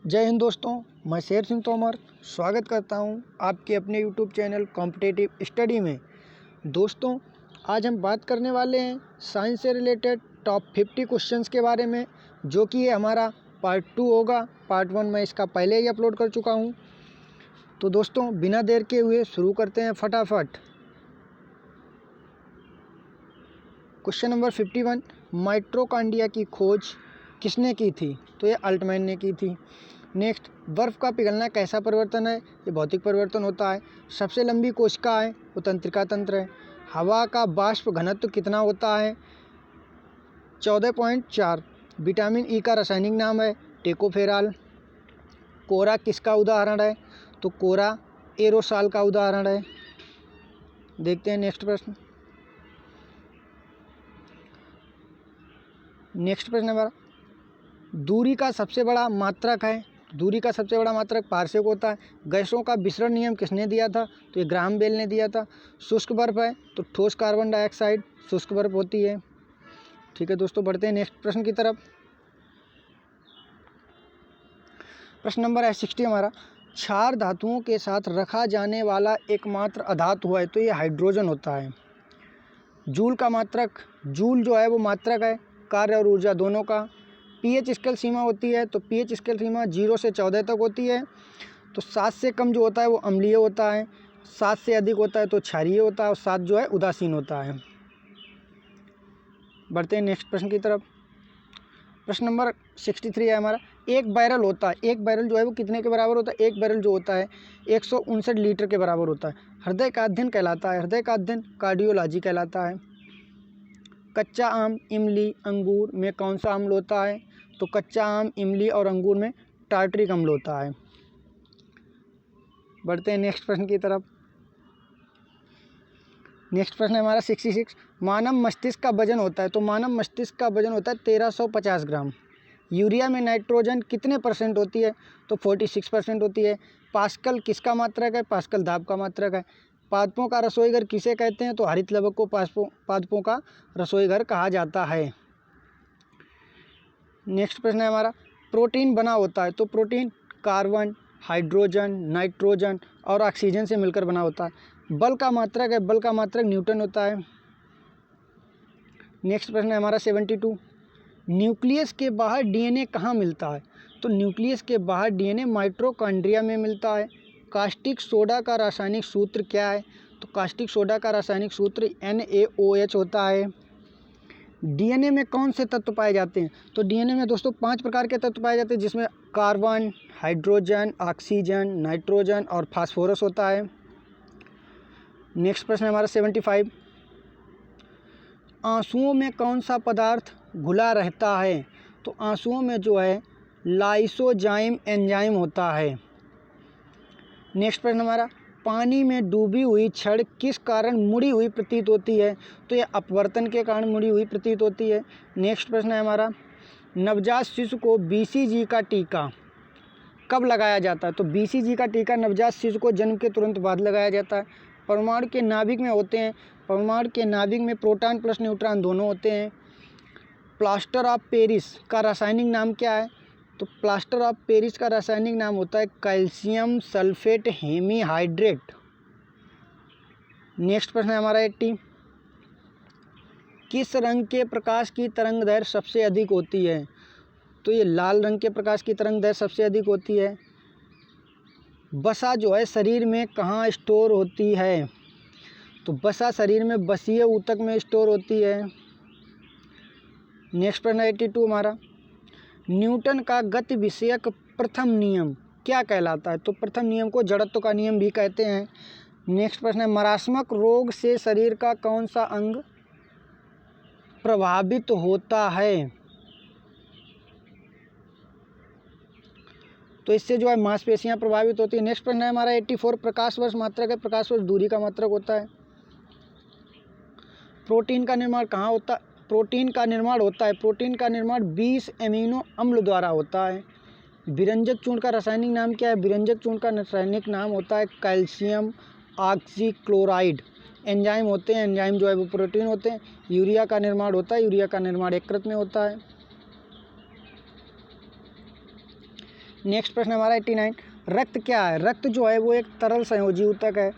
जय हिंद दोस्तों, मैं शेर सिंह तोमर स्वागत करता हूं आपके अपने यूट्यूब चैनल कॉम्पिटिटिव स्टडी में। दोस्तों, आज हम बात करने वाले हैं साइंस से रिलेटेड टॉप 50 क्वेश्चंस के बारे में, जो कि ये हमारा पार्ट 2 होगा। पार्ट 1 मैं इसका पहले ही अपलोड कर चुका हूं। तो दोस्तों, बिना देर के हुए शुरू करते हैं फटाफट। क्वेश्चन नंबर 51, माइटोकॉन्ड्रिया की खोज किसने की थी? तो ये अल्टमैन ने की थी। नेक्स्ट, बर्फ़ का पिघलना कैसा परिवर्तन है? ये भौतिक परिवर्तन होता है। सबसे लंबी कोशिका है वो तंत्रिका तंत्र है। हवा का बाष्प घनत्व कितना होता है? 14.4। विटामिन ई का रासायनिक नाम है टेकोफेराल। कोरा किसका उदाहरण है? तो कोरा एरोसॉल का उदाहरण है। देखते हैं नेक्स्ट प्रश्न। नेक्स्ट प्रश्न हमारा, दूरी का सबसे बड़ा मात्रक है। दूरी का सबसे बड़ा मात्रक पारसेक होता है। गैसों का विसरण नियम किसने दिया था? तो ये ग्राहम बेल ने दिया था। शुष्क बर्फ है तो ठोस कार्बन डाइऑक्साइड शुष्क बर्फ होती है। ठीक है दोस्तों, बढ़ते हैं नेक्स्ट प्रश्न की तरफ। प्रश्न नंबर है 60 हमारा, क्षार धातुओं के साथ रखा जाने वाला एकमात्र अधातु है। तो ये हाइड्रोजन होता है। जूल का मात्रक, जूल जो है वो मात्रक है कार्य और ऊर्जा दोनों का। पीएच स्केल सीमा होती है तो पीएच स्केल सीमा 0 से 14 तक होती है। तो 7 से कम जो होता है वो अम्लीय होता है, 7 से अधिक होता है तो क्षारीय होता है, और 7 जो है उदासीन होता है। बढ़ते हैं नेक्स्ट प्रश्न की तरफ। प्रश्न नंबर 63 है हमारा, एक बैरल होता है। एक बैरल जो है वो कितने के बराबर होता है? एक बैरल जो होता है 159 लीटर के बराबर होता है। हृदय का अध्ययन कहलाता है, हृदय का अध्ययन कार्डियोलॉजी कहलाता है। कच्चा आम, इमली, अंगूर में कौन सा अम्ल होता है? तो कच्चा आम, इमली और अंगूर में टार्टरिक अम्ल होता है। बढ़ते हैं नेक्स्ट प्रश्न की तरफ। नेक्स्ट प्रश्न है हमारा 66, मानव मस्तिष्क का वजन होता है। तो मानव मस्तिष्क का वजन होता है 1350 ग्राम। यूरिया में नाइट्रोजन कितने % होती है? तो 46% होती है। पास्कल किसका मात्रक है? पास्कल दाब का मात्रक है। पादपों का रसोई घर किसे कहते हैं? तो हरित लवक को पादपों का रसोई घर कहा जाता है। नेक्स्ट प्रश्न है हमारा, प्रोटीन बना होता है। तो प्रोटीन कार्बन, हाइड्रोजन, नाइट्रोजन और ऑक्सीजन से मिलकर बना होता है। बल का मात्रक है, बल का मात्रक न्यूटन होता है। नेक्स्ट प्रश्न है हमारा 72, न्यूक्लियस के बाहर डीएनए कहाँ मिलता है? तो न्यूक्लियस के बाहर डीएनए माइटोकॉन्ड्रिया में मिलता है। कास्टिक सोडा का रासायनिक सूत्र क्या है? तो कास्टिक सोडा का रासायनिक सूत्र NaOH होता है। डीएनए में कौन से तत्व पाए जाते हैं? तो डीएनए में दोस्तों 5 प्रकार के तत्व पाए जाते हैं, जिसमें कार्बन, हाइड्रोजन, ऑक्सीजन, नाइट्रोजन और फास्फोरस होता है। नेक्स्ट प्रश्न है हमारा 75, आंसुओं में कौन सा पदार्थ घुला रहता है? तो आंसुओं में जो है लाइसोजाइम एंजाइम होता है। नेक्स्ट प्रश्न हमारा, पानी में डूबी हुई छड़ किस कारण मुड़ी हुई प्रतीत होती है? तो यह अपवर्तन के कारण मुड़ी हुई प्रतीत होती है। नेक्स्ट प्रश्न है हमारा, नवजात शिशु को BCG का टीका कब लगाया जाता है? तो BCG का टीका नवजात शिशु को जन्म के तुरंत बाद लगाया जाता है। परमाणु के नाभिक में होते हैं, परमाणु के नाभिक में प्रोटॉन प्लस न्यूट्रॉन दोनों होते हैं। प्लास्टर ऑफ पेरिस का रासायनिक नाम क्या है? तो प्लास्टर ऑफ पेरिस का रासायनिक नाम होता है कैल्शियम सल्फेट हेमीहाइड्रेट। नेक्स्ट प्रश्न है हमारा 80, किस रंग के प्रकाश की तरंग दैर्घ्य सबसे अधिक होती है? तो ये लाल रंग के प्रकाश की तरंग दैर्घ्य सबसे अधिक होती है। वसा जो है शरीर में कहाँ स्टोर होती है? तो वसा शरीर में वसीय ऊतक में स्टोर होती है। नेक्स्ट प्रश्न 82 हमारा, न्यूटन का गति विषयक प्रथम नियम क्या कहलाता है? तो प्रथम नियम को जड़त्व का नियम भी कहते हैं। नेक्स्ट प्रश्न है, मरासमक रोग से शरीर का कौन सा अंग प्रभावित होता है? तो इससे जो है मांसपेशियां प्रभावित होती है। नेक्स्ट प्रश्न है हमारा 84, प्रकाश वर्ष मात्रक है। प्रकाश वर्ष दूरी का मात्रक होता है। प्रोटीन का निर्माण कहाँ होता है? प्रोटीन का निर्माण होता है, प्रोटीन का निर्माण 20 एमिनो अम्ल द्वारा होता है। विरंजक चूर्ण का रासायनिक नाम क्या है? विरंजक चूर्ण का रासायनिक नाम होता है कैल्शियम ऑक्सीक्लोराइड। एंजाइम होते हैं, एंजाइम जो है वो प्रोटीन होते हैं। यूरिया का निर्माण होता है, यूरिया का निर्माण यकृत में होता है। नेक्स्ट प्रश्न हमारा 89, रक्त क्या है? रक्त जो है वो एक तरल संयोजी ऊतक है।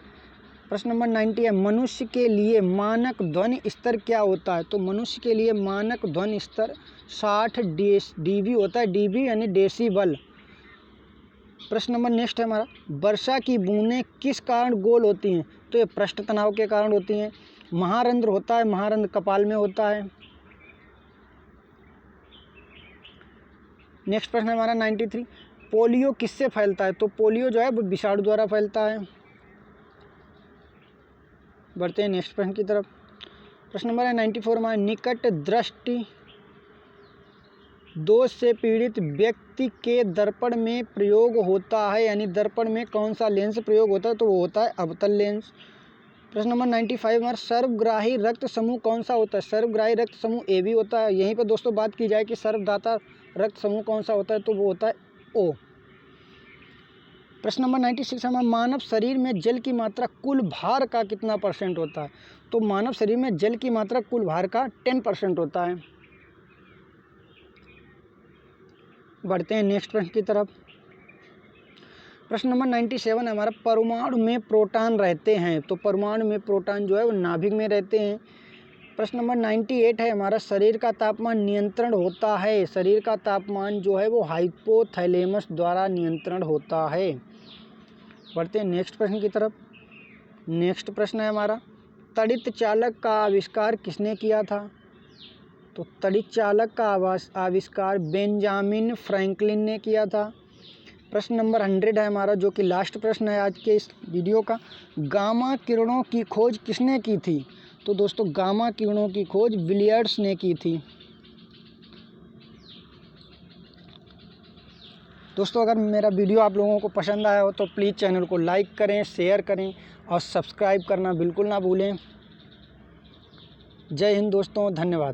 प्रश्न नंबर 90 है, मनुष्य के लिए मानक ध्वनि स्तर क्या होता है? तो मनुष्य के लिए मानक ध्वनि स्तर 60 dB होता है, dB यानी डेसीबल। प्रश्न नंबर नेक्स्ट है हमारा, वर्षा की बूंदें किस कारण गोल होती हैं? तो ये पृष्ठ तनाव के कारण होती हैं। महारंध्र होता है, महारंध्र कपाल में होता है। नेक्स्ट प्रश्न है हमारा 93, पोलियो किससे फैलता है? तो पोलियो जो है वो विषाणु द्वारा फैलता है। बढ़ते हैं नेक्स्ट प्रश्न की तरफ। प्रश्न नंबर है 94 हमारा, निकट दृष्टि दोष से पीड़ित व्यक्ति के दर्पण में प्रयोग होता है, यानी दर्पण में कौन सा लेंस प्रयोग होता है? तो वो होता है अवतल लेंस। प्रश्न नंबर 95 हमारा, सर्वग्राही रक्त समूह कौन सा होता है? सर्वग्राही रक्त समूह ए बी होता है। यहीं पर दोस्तों बात की जाए कि सर्वदाता रक्त समूह कौन सा होता है, तो वो होता है ओ। प्रश्न नंबर 96 हमारा, मानव शरीर में जल की मात्रा कुल भार का कितना % होता है? तो मानव शरीर में जल की मात्रा कुल भार का 10% होता है। बढ़ते हैं नेक्स्ट प्रश्न की तरफ। प्रश्न नंबर 97 है हमारा, परमाणु में प्रोटॉन रहते हैं। तो परमाणु में प्रोटॉन जो है वो नाभिक में रहते हैं। प्रश्न नंबर 98 है हमारा, शरीर का तापमान नियंत्रण होता है। शरीर का तापमान जो है वो हाइपोथैलेमस द्वारा नियंत्रण होता है। बढ़ते हैं नेक्स्ट प्रश्न की तरफ। नेक्स्ट प्रश्न है हमारा, तड़ित चालक का आविष्कार किसने किया था? तो तड़ित चालक का आविष्कार बेंजामिन फ्रैंकलिन ने किया था। प्रश्न नंबर 100 है हमारा, जो कि लास्ट प्रश्न है आज के इस वीडियो का, गामा किरणों की खोज किसने की थी? तो दोस्तों गामा किरणों की खोज विलियर्ड्स ने की थी। दोस्तों अगर मेरा वीडियो आप लोगों को पसंद आया हो तो प्लीज़ चैनल को लाइक करें, शेयर करें और सब्सक्राइब करना बिल्कुल ना भूलें। जय हिंद दोस्तों, धन्यवाद।